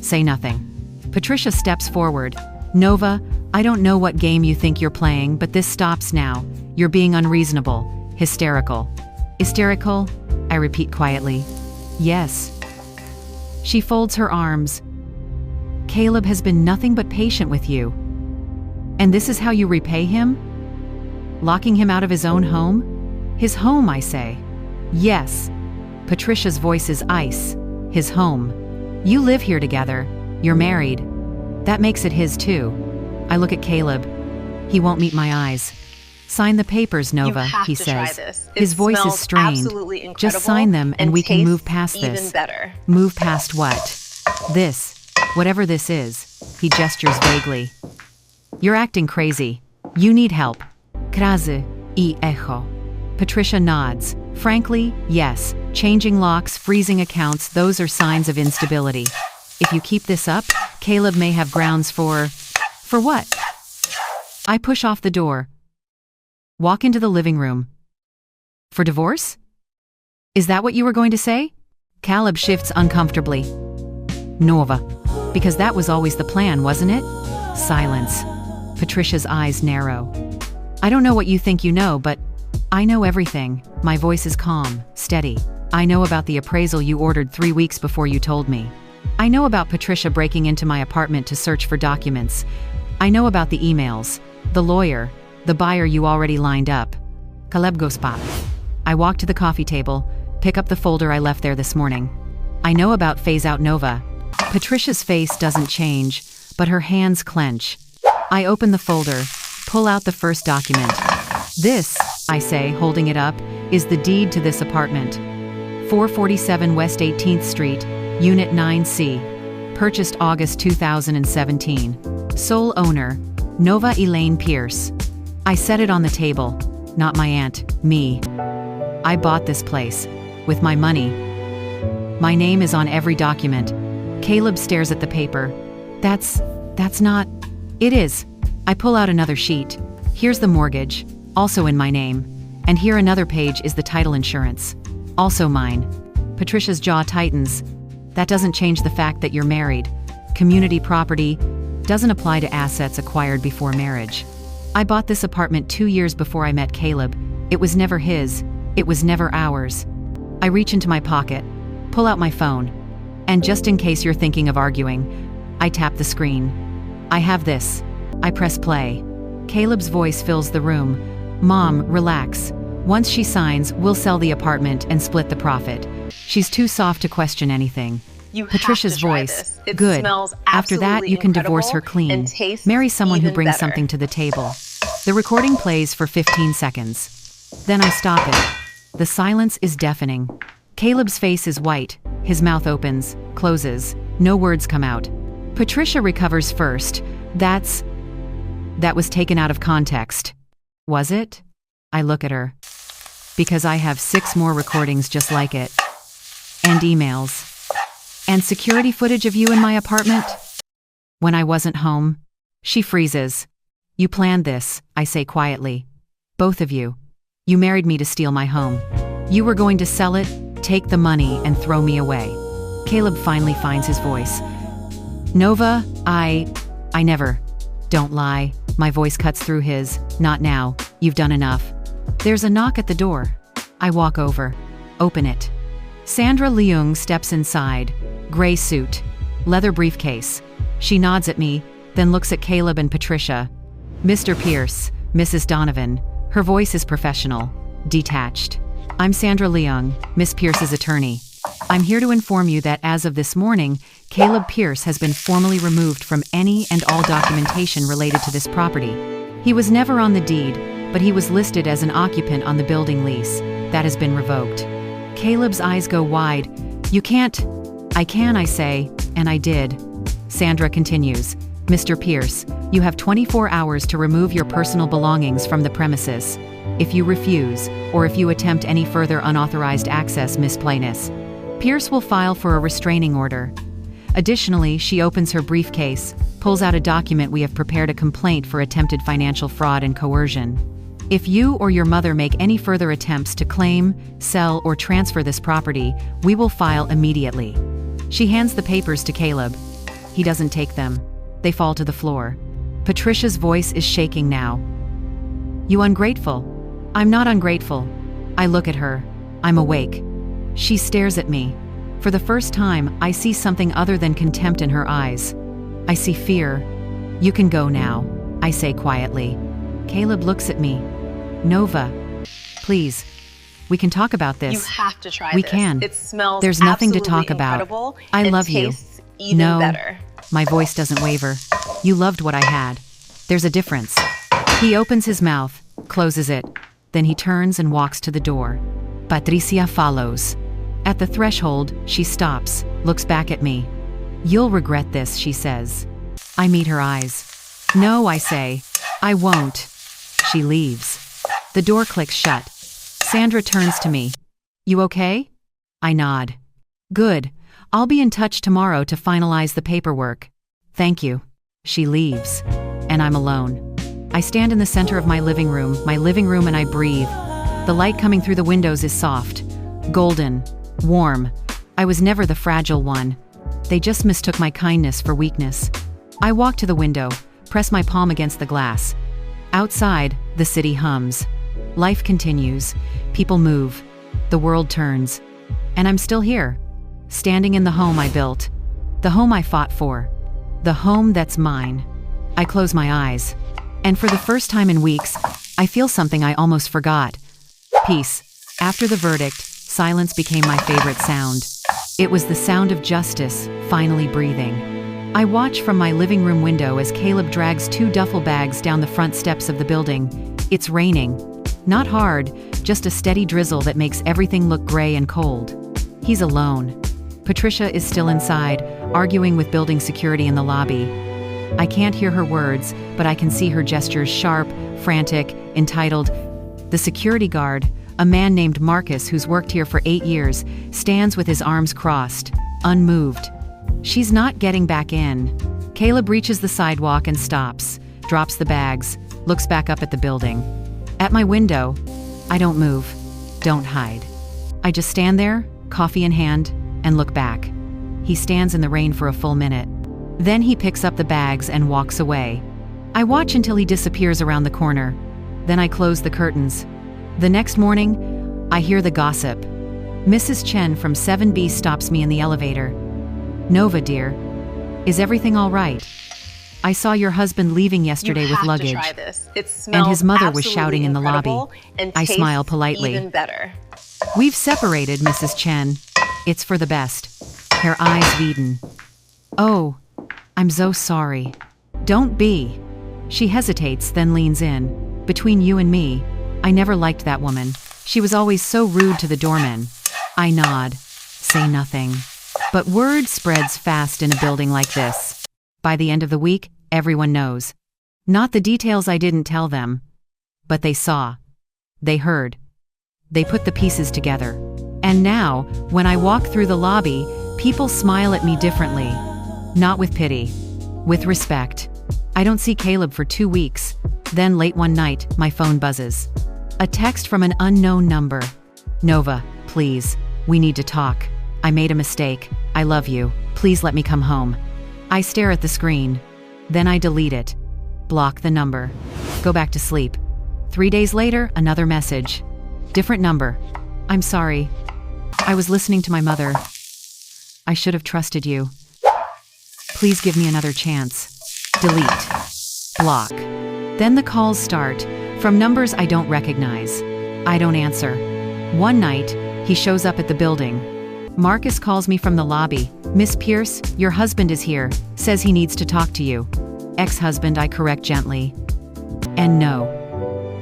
say nothing. Patricia steps forward. Nova, I don't know what game you think you're playing, but this stops now. You're being unreasonable, hysterical. Hysterical? I repeat quietly. Yes. She folds her arms. Caleb has been nothing but patient with you. And this is how you repay him? Locking him out of his own home? His home, I say. Yes. Patricia's voice is ice. His home. You live here together. You're married. That makes it his too. I look at Caleb. He won't meet my eyes. Sign the papers, Nova, he says. His voice is strained. Just sign them and we can move past this. Better. Move past what? This. Whatever this is. He gestures vaguely. You're acting crazy. You need help. Krase y echo. Patricia nods. Frankly, yes. Changing locks, freezing accounts, those are signs of instability. If you keep this up, Caleb may have grounds for... For what? I push off the door. Walk into the living room. For divorce? Is that what you were going to say? Caleb shifts uncomfortably. Nova. Because that was always the plan, wasn't it? Silence. Patricia's eyes narrow. I don't know what you think you know, but I know everything. My voice is calm, steady. I know about the appraisal you ordered 3 weeks before you told me. I know about Patricia breaking into my apartment to search for documents. I know about the emails, the lawyer, the buyer you already lined up. Caleb goes pop. I walk to the coffee table, pick up the folder I left there this morning. I know about phase out Nova. Patricia's face doesn't change, but her hands clench. I open the folder, pull out the first document. This, I say, holding it up, is the deed to this apartment. 447 West 18th Street, Unit 9C. Purchased August 2017. Sole owner, Nova Elaine Pierce. I set it on the table. Not my aunt, me. I bought this place. With my money. My name is on every document. Caleb stares at the paper. That's not... It is. I pull out another sheet. Here's the mortgage, also in my name. And here another page is the title insurance. Also mine. Patricia's jaw tightens. That doesn't change the fact that you're married. Community property doesn't apply to assets acquired before marriage. I bought this apartment 2 years before I met Caleb. It was never his. It was never ours. I reach into my pocket, pull out my phone, and just in case you're thinking of arguing, I tap the screen. I have this. I press play. Caleb's voice fills the room. Mom, relax. Once she signs, we'll sell the apartment and split the profit. She's too soft to question anything. Patricia's voice. Good. After that, you can divorce her clean. Marry someone who brings something to the table. The recording plays for 15 seconds. Then I stop it. The silence is deafening. Caleb's face is white. His mouth opens, closes. No words come out. Patricia recovers first. That was taken out of context. Was it? I look at her. Because I have 6 more recordings just like it. And emails. And security footage of you in my apartment? When I wasn't home. She freezes. You planned this, I say quietly. Both of you. You married me to steal my home. You were going to sell it, take the money, and throw me away. Caleb finally finds his voice. Nova, I never. Don't lie. My voice cuts through his. Not now. You've done enough. There's a knock at the door. I walk over. Open it. Sandra Leung steps inside. Gray suit. Leather briefcase. She nods at me, then looks at Caleb and Patricia. Mr. Pierce, Mrs. Donovan. Her voice is professional. Detached. I'm Sandra Leung, Miss Pierce's attorney. I'm here to inform you that as of this morning, Caleb Pierce has been formally removed from any and all documentation related to this property. He was never on the deed, but he was listed as an occupant on the building lease. That has been revoked. Caleb's eyes go wide. You can't. I can, I say, and I did. Sandra continues. Mr. Pierce, you have 24 hours to remove your personal belongings from the premises. If you refuse, or if you attempt any further unauthorized access, Miss Plainess, Pierce will file for a restraining order. Additionally, she opens her briefcase, pulls out a document. We have prepared a complaint for attempted financial fraud and coercion. If you or your mother make any further attempts to claim, sell, or transfer this property, we will file immediately. She hands the papers to Caleb. He doesn't take them. They fall to the floor. Patricia's voice is shaking now. You ungrateful. I'm not ungrateful. I look at her. I'm awake. She stares at me. For the first time, I see something other than contempt in her eyes. I see fear. You can go now, I say quietly. Caleb looks at me. Nova, please. We can talk about this. You have to try we this. We can. It smells There's nothing to talk about. I love you. Even no, better. My voice doesn't waver. You loved what I had. There's a difference. He opens his mouth, closes it. Then he turns and walks to the door. Patricia follows. At the threshold, she stops, looks back at me. You'll regret this, she says. I meet her eyes. No, I say. I won't. She leaves. The door clicks shut. Sandra turns to me. You okay? I nod. Good. I'll be in touch tomorrow to finalize the paperwork. Thank you. She leaves. And I'm alone. I stand in the center of my living room, and I breathe. The light coming through the windows is soft, golden, warm. I was never the fragile one. They just mistook my kindness for weakness. I walk to the window, press my palm against the glass. Outside, the city hums. Life continues. People move. The world turns. And I'm still here, standing in the home I built. The home I fought for. The home that's mine. I close my eyes. And for the first time in weeks, I feel something I almost forgot. Peace. After the verdict, silence became my favorite sound. It was the sound of justice, finally breathing. I watch from my living room window as Caleb drags 2 duffel bags down the front steps of the building. It's raining. Not hard, just a steady drizzle that makes everything look gray and cold. He's alone. Patricia is still inside, arguing with building security in the lobby. I can't hear her words, but I can see her gestures sharp, frantic, entitled. The security guard, a man named Marcus who's worked here for 8 years, stands with his arms crossed, unmoved. She's not getting back in. Caleb reaches the sidewalk and stops, drops the bags, looks back up at the building. At my window, I don't move, don't hide. I just stand there, coffee in hand, and look back. He stands in the rain for a full minute. Then he picks up the bags and walks away. I watch until he disappears around the corner. Then I close the curtains. The next morning, I hear the gossip. Mrs. Chen from 7B stops me in the elevator. Nova, dear, is everything all right? I saw your husband leaving yesterday with luggage. You have to try this. It smells And his mother was shouting in the lobby. and I smile tastes politely. Even better. We've separated, Mrs. Chen. It's for the best. Her eyes widen. Oh, I'm so sorry. Don't be. She hesitates, then leans in. Between you and me, I never liked that woman. She was always so rude to the doorman. I nod, say nothing. But word spreads fast in a building like this. By the end of the week, everyone knows. Not the details I didn't tell them. But they saw. They heard. They put the pieces together. And now, when I walk through the lobby, people smile at me differently. Not with pity. With respect. I don't see Caleb for 2 weeks. Then late one night, my phone buzzes. A text from an unknown number. Nova, please, we need to talk. I made a mistake. I love you. Please let me come home. I stare at the screen. Then I delete it. Block the number. Go back to sleep. 3 days later, another message. Different number. I'm sorry. I was listening to my mother. I should have trusted you. Please give me another chance. Delete. Block. Then the calls start, from numbers I don't recognize. I don't answer. One night, he shows up at the building. Marcus calls me from the lobby. Miss Pierce, your husband is here. Says he needs to talk to you. Ex-husband, I correct gently. And no.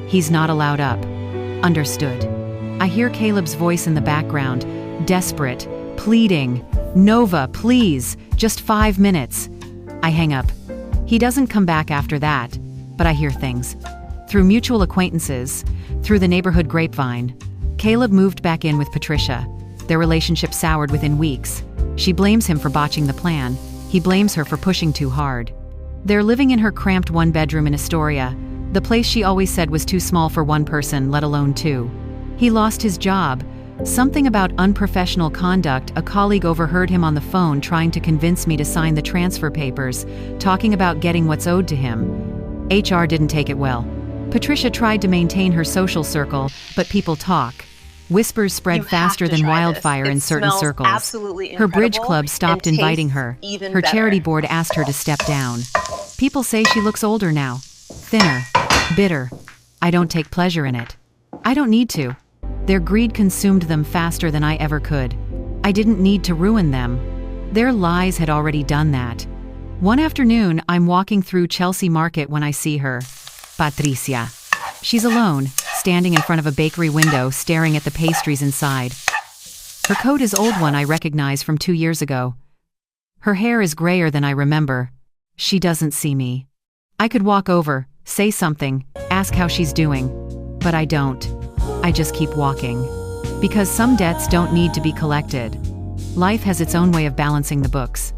He's not allowed up. Understood. I hear Caleb's voice in the background, desperate, pleading. Nova, please, just 5 minutes. I hang up. He doesn't come back after that, but I hear things. Through mutual acquaintances, through the neighborhood grapevine. Caleb moved back in with Patricia. Their relationship soured within weeks. She blames him for botching the plan. He blames her for pushing too hard. They're living in her cramped one-bedroom in Astoria, the place she always said was too small for one person, let alone two. He lost his job. Something about unprofessional conduct. A colleague overheard him on the phone trying to convince me to sign the transfer papers, talking about getting what's owed to him. HR didn't take it well. Patricia tried to maintain her social circle, but people talk. Whispers spread faster than wildfire in certain circles. Her bridge club stopped inviting her. Her charity board asked her to step down. People say she looks older now. Thinner. Bitter. I don't take pleasure in it. I don't need to. Their greed consumed them faster than I ever could. I didn't need to ruin them. Their lies had already done that. One afternoon, I'm walking through Chelsea Market when I see her. Patricia. She's alone, standing in front of a bakery window, staring at the pastries inside. Her coat is old one I recognize from 2 years ago. Her hair is grayer than I remember. She doesn't see me. I could walk over, say something, ask how she's doing. But I don't. I just keep walking. Because some debts don't need to be collected. Life has its own way of balancing the books.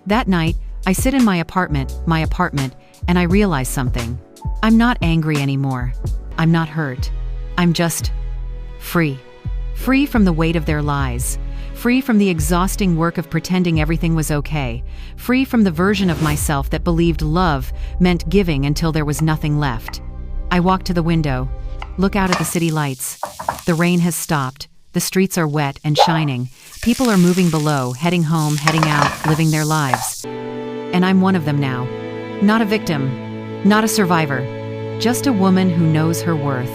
That night, I sit in my apartment, and I realize something. I'm not angry anymore. I'm not hurt. I'm just free. Free from the weight of their lies. Free from the exhausting work of pretending everything was okay. Free from the version of myself that believed love meant giving until there was nothing left. I walk to the window, look out at the city lights. The rain has stopped. The streets are wet and shining. People are moving below, heading home, heading out, living their lives. And I'm one of them now. Not a victim, not a survivor, just a woman who knows her worth.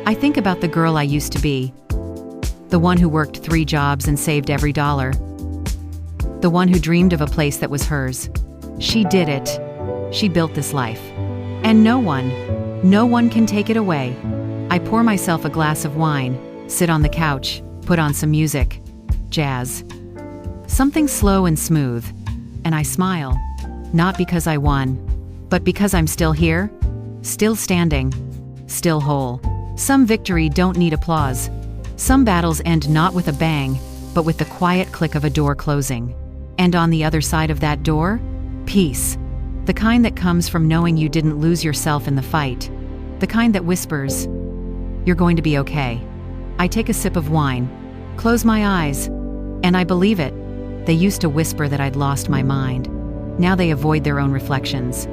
I think about the girl I used to be. The one who worked 3 jobs and saved every dollar. The one who dreamed of a place that was hers. She did it. She built this life. And no one can take it away. I pour myself a glass of wine, sit on the couch, put on some music. Jazz. Something slow and smooth. And I smile. Not because I won, but because I'm still here, still standing, still whole. Some victory don't need applause. Some battles end not with a bang, but with the quiet click of a door closing. And on the other side of that door, peace. The kind that comes from knowing you didn't lose yourself in the fight. The kind that whispers, "You're going to be okay." I take a sip of wine, close my eyes, and I believe it. They used to whisper that I'd lost my mind. Now they avoid their own reflections.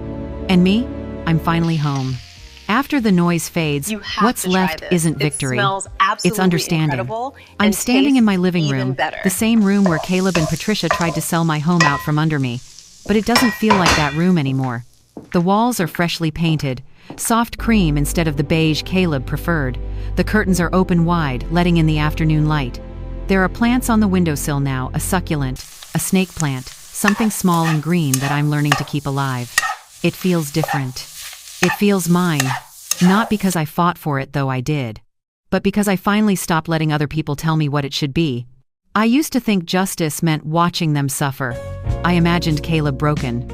And me? I'm finally home. After the noise fades, You have what's to try left this. isn't It victory. smells It's absolutely understanding. incredible I'm and standing in my tastes living even room, better. the same room where Caleb and Patricia tried to sell my home out from under me. But it doesn't feel like that room anymore. The walls are freshly painted, soft cream instead of the beige Caleb preferred. The curtains are open wide, letting in the afternoon light. There are plants on the windowsill now, a succulent, a snake plant, something small and green that I'm learning to keep alive. It feels different. It feels mine. Not because I fought for it, though I did. But because I finally stopped letting other people tell me what it should be. I used to think justice meant watching them suffer. I imagined Caleb broken,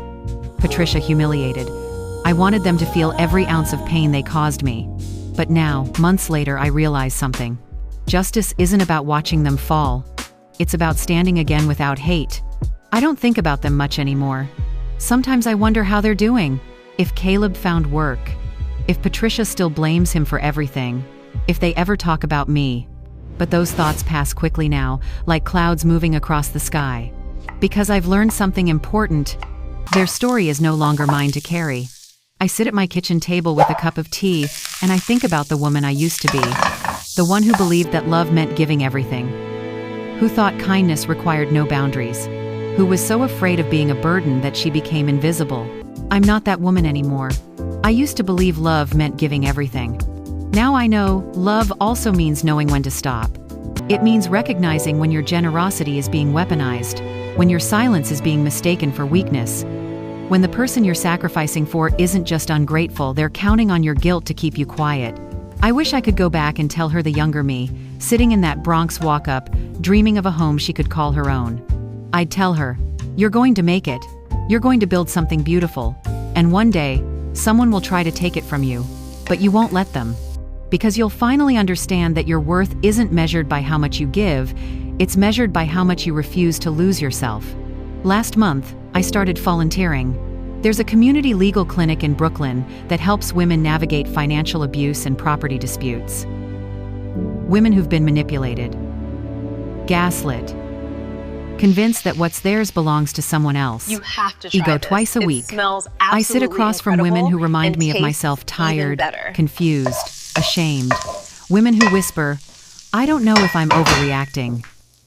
Patricia humiliated. I wanted them to feel every ounce of pain they caused me. But now, months later, I realize something. Justice isn't about watching them fall. It's about standing again without hate. I don't think about them much anymore. Sometimes I wonder how they're doing. If Caleb found work. If Patricia still blames him for everything. If they ever talk about me. But those thoughts pass quickly now, like clouds moving across the sky. Because I've learned something important. Their story is no longer mine to carry. I sit at my kitchen table with a cup of tea, and I think about the woman I used to be. The one who believed that love meant giving everything. Who thought kindness required no boundaries. Who was so afraid of being a burden that she became invisible. I'm not that woman anymore. I used to believe love meant giving everything. Now I know love also means knowing when to stop. It means recognizing when your generosity is being weaponized, when your silence is being mistaken for weakness. When the person you're sacrificing for isn't just ungrateful, they're counting on your guilt to keep you quiet. I wish I could go back and tell her, the younger me, sitting in that Bronx walk-up, dreaming of a home she could call her own. I'd tell her, you're going to make it. You're going to build something beautiful. And one day, someone will try to take it from you. But you won't let them. Because you'll finally understand that your worth isn't measured by how much you give, it's measured by how much you refuse to lose yourself. Last month, I started volunteering. There's a community legal clinic in Brooklyn that helps women navigate financial abuse and property disputes. Women who've been manipulated, gaslit, convinced that what's theirs belongs to someone else. You have to try Ego this. twice a It week. smells I sit across from women who remind me of tastes myself, even tired, better. confused, ashamed. Women who whisper, I don't know if I'm overreacting.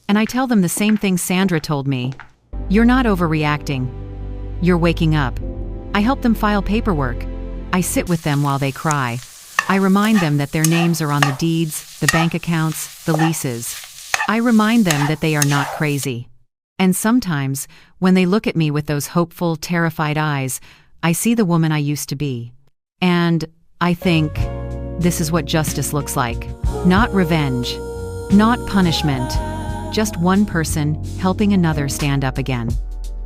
And I tell them the same thing Sandra told me. You're not overreacting. You're waking up. I help them file paperwork. I sit with them while they cry. I remind them that their names are on the deeds, the bank accounts, the leases. I remind them that they are not crazy. And sometimes, when they look at me with those hopeful, terrified eyes, I see the woman I used to be. And I think, this is what justice looks like. Not revenge. Not punishment. Just one person helping another stand up again.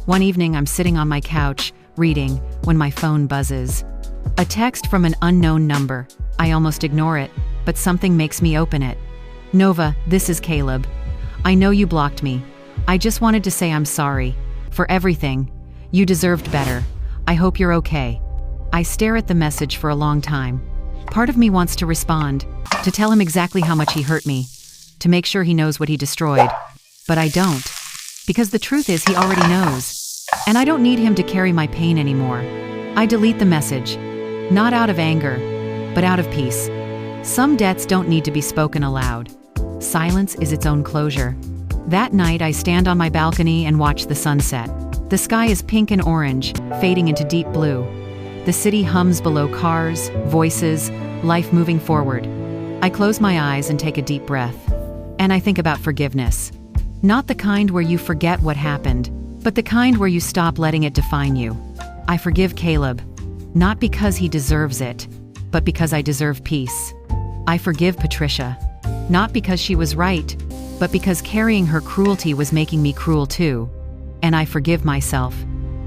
One evening, I'm sitting on my couch, reading, when my phone buzzes. A text from an unknown number. I almost ignore it, but something makes me open it. Nova, this is Caleb. I know you blocked me. I just wanted to say I'm sorry. For everything. You deserved better. I hope you're okay. I stare at the message for a long time. Part of me wants to respond, to tell him exactly how much he hurt me, to make sure he knows what he destroyed. But I don't. Because the truth is, he already knows. And I don't need him to carry my pain anymore. I delete the message. Not out of anger, but out of peace. Some debts don't need to be spoken aloud. Silence is its own closure. That night, I stand on my balcony and watch the sunset. The sky is pink and orange, fading into deep blue. The city hums below cars, voices, life moving forward. I close my eyes and take a deep breath. And I think about forgiveness. Not the kind where you forget what happened, but the kind where you stop letting it define you. I forgive Caleb, not because he deserves it, but because I deserve peace. I forgive Patricia, not because she was right, but because carrying her cruelty was making me cruel too. And I forgive myself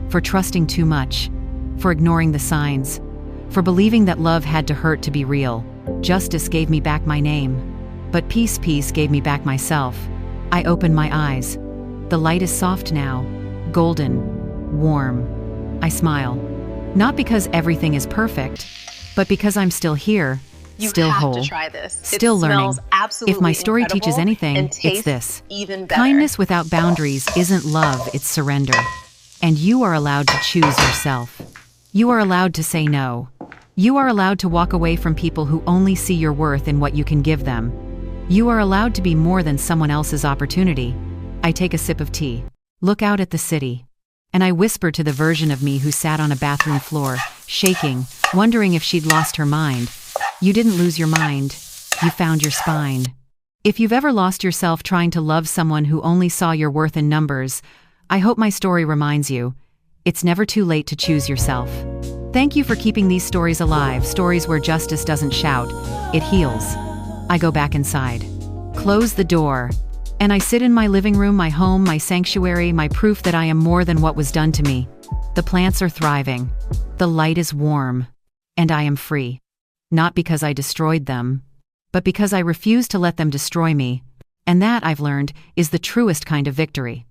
for trusting too much, for ignoring the signs, for believing that love had to hurt to be real. Justice gave me back my name, but peace gave me back myself. I open my eyes. The light is soft now, golden, warm. I smile. Not because everything is perfect, but because I'm still here, still whole, to try this. still learning. If my story teaches anything, it's this. Kindness without boundaries isn't love, it's surrender. And you are allowed to choose yourself. You are allowed to say no. You are allowed to walk away from people who only see your worth in what you can give them. You are allowed to be more than someone else's opportunity. I take a sip of tea, look out at the city, and I whisper to the version of me who sat on a bathroom floor, shaking, wondering if she'd lost her mind. You didn't lose your mind. You found your spine. If you've ever lost yourself trying to love someone who only saw your worth in numbers, I hope my story reminds you, it's never too late to choose yourself. Thank you for keeping these stories alive, stories where justice doesn't shout, it heals. I go back inside, close the door, and I sit in my living room, my home, my sanctuary, my proof that I am more than what was done to me. The plants are thriving, the light is warm, and I am free. Not because I destroyed them, but because I refused to let them destroy me. And that, I've learned, is the truest kind of victory.